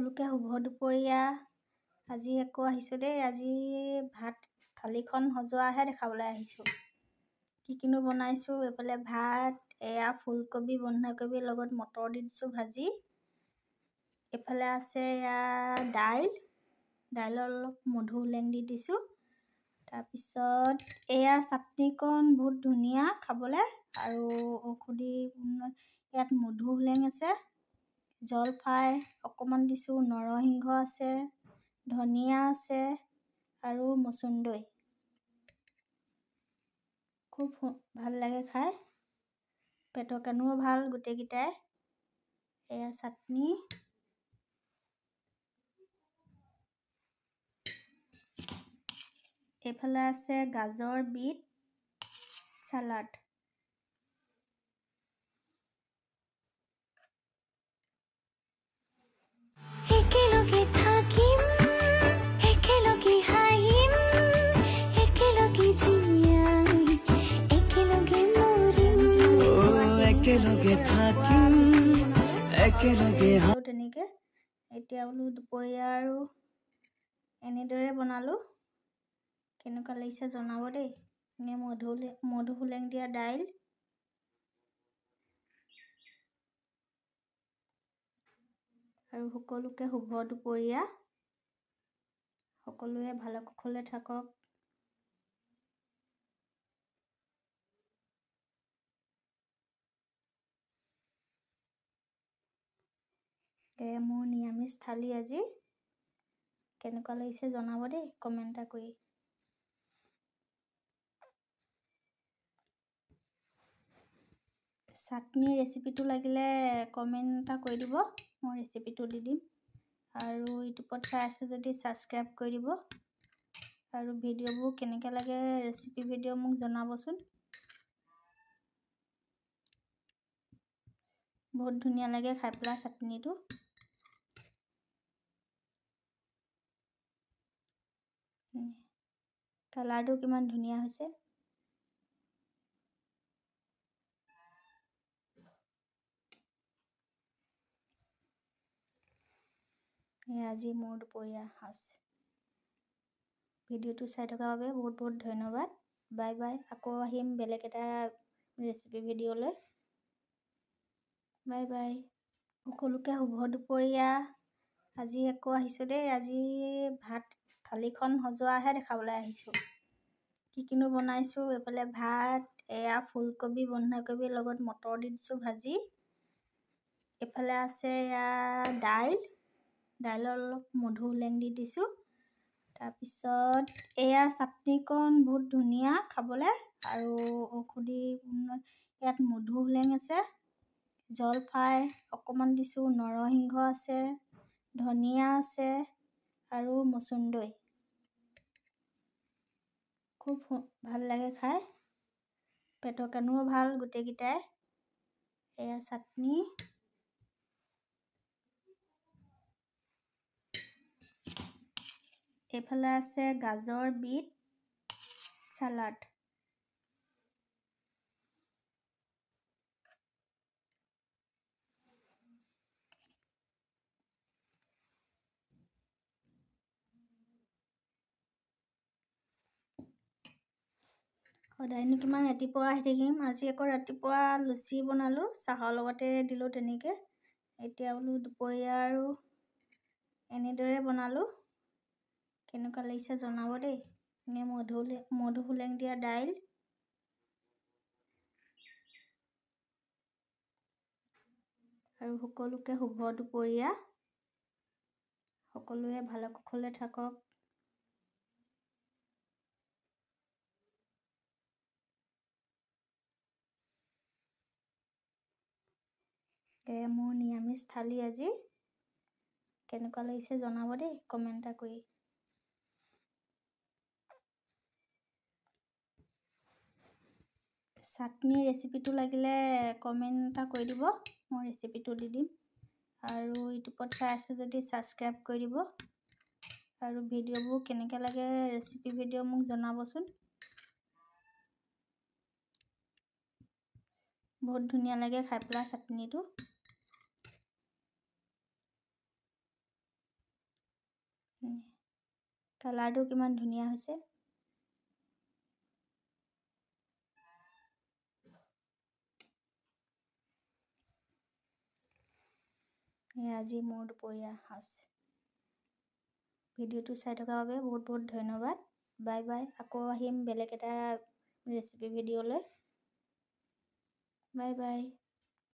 সকলোকে শুভ দুপৰীয়া। আজি আকৌ আহিছোঁ দেই। আজি ভাত থালিখন সজোৱাহে দেখাবলৈ আহিছোঁ। কিনো বনাইছোঁ, এইফালে ভাত, এয়া ফুলকবি বন্ধাকবিৰ লগত মটৰ দি দিছোঁ ভাজি। এইফালে আছে এয়া দাইলৰ অলপ মধু হোলেং দি দিছোঁ। তাৰপিছত এয়া চাটনিকণ বহুত ধুনীয়া খাবলৈ, আৰু ঔষধি ইয়াত মধু হোলেং আছে, জলফাই অকণমান দিছোঁ, নৰসিংহ আছে, ধনিয়া আছে আৰু মচুন্দৈ। খুব ভাল লাগে খাই, পেটৰ কাৰণেও ভাল গোটেইকেইটাই। এয়া চাটনি, এইফালে আছে গাজৰ, বিট, চালাড। একেলগে থাকিম, একেলগে হাঁহিম, একেলগে জীয়াই, একেলগে মৰিম। একেলগে থাকিম, একেলগে তেনেকৈ এতিয়া বোলো দুপৰীয়া আৰু এনেদৰে বনালোঁ। কেনেকুৱা লাগিছে জনাব দেই। এনে মধু হোলেং দিয়া দাইল, আৰু সকলোকে শুভ দুপৰীয়া। সকলোৱে ভালে কুশলে থাকক। এয়া মোৰ নিৰামিষ থালি আজি। কেনেকুৱা লাগিছে জনাব দেই কমেণ্ট এটা কৰি। চাটনিৰ ৰেচিপিটো লাগিলে কমেণ্ট এটা কৰি দিব, মই ৰেচিপিটো দি দিম। আৰু ইউটিউবত চাই আছে যদি ছাবস্ক্ৰাইব কৰি দিব। আৰু ভিডিঅ'বোৰ কেনেকৈ লাগে ৰেচিপি ভিডিঅ' মোক জনাবচোন। বহুত ধুনীয়া লাগে খাই পেলাই চাটনিটো। কালাৰটো কিমান ধুনীয়া হৈছে। আজি মোৰ দুপৰীয়া সাজ। ভিডিঅ'টো চাই থকাৰ বাবে বহুত বহুত ধন্যবাদ। Bye bye. আকৌ আহিম বেলেগ এটা ৰেচিপি ভিডিঅ'লৈ। Bye bye. সকলোকে শুভ দুপৰীয়া। আজি আকৌ আহিছোঁ দেই। আজি ভাত থালিখন সজোৱাহে দেখাবলৈ আহিছোঁ। কিনো বনাইছোঁ, এইফালে ভাত, এয়া ফুলকবি বন্ধাকবিৰ লগত মটৰ দি দিছোঁ ভাজি। এইফালে আছে এয়া দাইলৰ অলপ মধু হোলেং দি দিছোঁ। তাৰপিছত এয়া চাটনিকণ বহুত ধুনীয়া খাবলৈ, আৰু ঔষধি ইয়াত মধু হোলেং আছে, জলফাই অকণমান দিছোঁ, নৰসিংহ আছে, ধনিয়া আছে আৰু মচুন্দৈ। খুব ভাল লাগে খাই, পেটৰ কাৰণেও ভাল গোটেইকেইটাই। এয়া চাটনি, এইফালে আছে গাজৰ, বিট, চালাড। সদায়নো কিমান ৰাতিপুৱা আহি থাকিম। আজি আকৌ ৰাতিপুৱা লুচি বনালোঁ, চাহৰ লগতে দিলোঁ তেনেকৈ। এতিয়া বোলো দুপৰীয়া আৰু এনেদৰে বনালোঁ। কেনেকুৱা লাগিছে জনাব দেই। এনে মধু হোলেং দিয়া দাইল, আৰু সকলোকে শুভ দুপৰীয়া। সকলোৱে ভালে কুশলে থাকক। এয়া মোৰ নিৰামিষ থালি আজি। কেনেকুৱা লাগিছে জনাব দেই কমেণ্ট এটা কৰি। চাটনিৰ ৰেচিপিটো লাগিলে কমেণ্ট এটা কৰি দিব, মই ৰেচিপিটো দি দিম। আৰু ইউটিউবত চাই আছে যদি ছাবস্ক্ৰাইব কৰি দিব। আৰু ভিডিঅ'বোৰ কেনেকৈ লাগে ৰেচিপি ভিডিঅ' মোক জনাবচোন। বহুত ধুনীয়া লাগে খাই পেলাই চাটনিটো। কালাৰটো কিমান ধুনীয়া হৈছে। আজি মোৰ দুপৰীয়া সাজ। ভিডিঅ'টো চাই থকাৰ বাবে বহুত বহুত ধন্যবাদ। Bye bye. আকৌ আহিম বেলেগ এটা ৰেচিপি ভিডিঅ'লৈ। Bye bye.